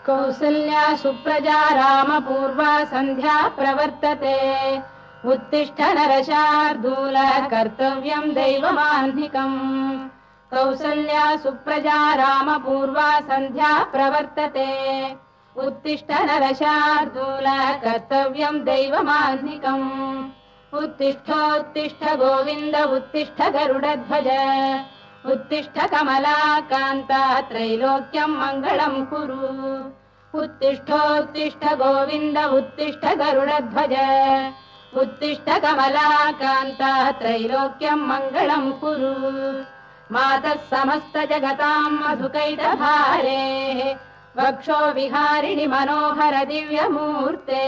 कौसल्या सुप्रजा रामपूर्वा सन्ध्या प्रवर्तते उत्तिष्ठ नरशार्दूल कर्तव्यं दैवमाह्निकम् कौसल्या सुप्रजा रामपूर्वा सन्ध्या प्रवर्तते उत्तिष्ठ नरशार्दूल कर्तव्यं दैवमाह्निकम् उत्तिष्ठोत्तिष्ठ गोविन्द उत्तिष्ठ गरुडध्वज उत्तिष्ठ कमलाकान्ता त्रैलोक्यं मङ्गलं कुरु उत्तिष्ठोत्तिष्ठ गोविन्द उत्तिष्ठ गरुडध्वज उत्तिष्ठ कमलाकान्ता त्रैलोक्यं मङ्गलं कुरु मातः समस्त जगतां मधुकैटभारे वक्षो विहारिणि मनोहर दिव्यमूर्ते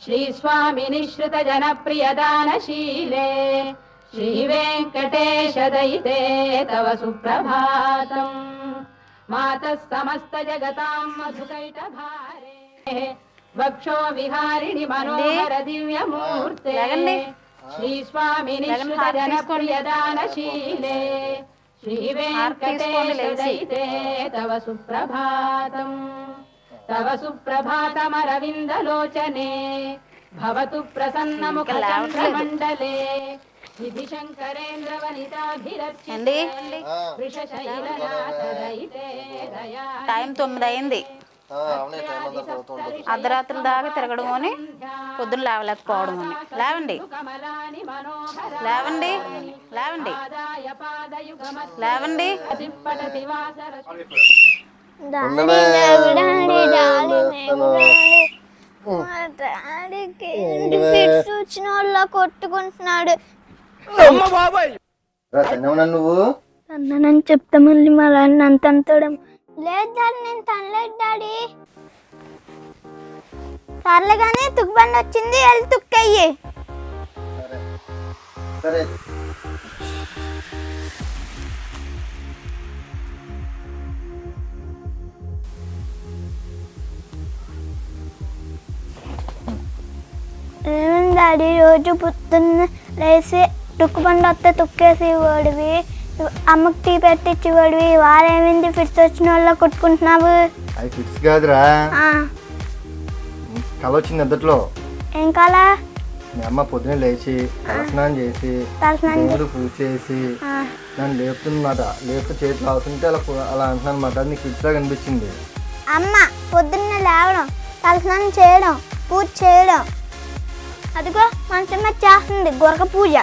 श्रीस्वामिनि श्रुत जनप्रियदानशीले श्रीवेङ्कटेश दयिते तव सुप्रभातम् मातः समस्त जगतां मधुकैटभारे वक्षो विहारिणि मनोहर दिव्यमूर्ते श्रीस्वामिनि श्रुत जनप्रियदानशीले श्रीवेङ्कटेश दयिते तव सुप्रभातम् तव सुप्रभातमरविन्दलोचने भवतु प्रसन्नमुखचन्द्रमण्डले निधि शङ्करेन्द्र वनिताभिरर्चिते वृषशैलनाथ दयिते दया టైం 9 అయింది. అర్ధరాత్రుల దాకా తిరగడం అని పొద్దున్న లేవలేకపోవడం అని. లేవండి లేవండి లేవండి లేవండి. వచ్చిన వాళ్ళ కొట్టుకుంటున్నాడు. నువ్వు అన్నని చెప్తా మళ్ళీ మళ్ళీ అంత అంతడం లేదు డాడీ, నేను తనలేదు డాడీ. సర్లే కానీ తుక్కుబండి వచ్చింది, వెళ్ళి తుక్కయ్యి. సరే ఏమేమి డాడీ రోజు పొద్దున్న లేసి తుక్కుబండి వస్తే తుక్కేసి ఇవ్వడివి, అమ్మకి టీ పెట్టించేవాడివి. వారేమైంది ఫిట్స్ వచ్చిన వాళ్ళ కొట్టుకుంటున్నావు? అది ఫిట్స్ కాదురా, కళ వచ్చింది నిద్రలో. ఏం కాల? మీ అమ్మ పొద్దున లేచి తలస్నానం చేసి దేవుడు పూజ చేసి నన్ను లేపుతుందన్నమాట. లేపు చేతులు అవుతుంటే అలా అలా అంటున్నాను అనమాట. అది నీకు ఫిట్స్ లాగా అనిపించింది. అమ్మ పొద్దున్న లేవడం, తలస్నానం చేయడం, పూజ చేయడం, అదిగో మంచం మీద చేస్తుంది గొరక పూజ.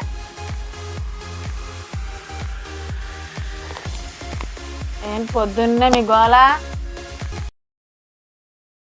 ఏంటి పొద్దున్నే మీ గోళ?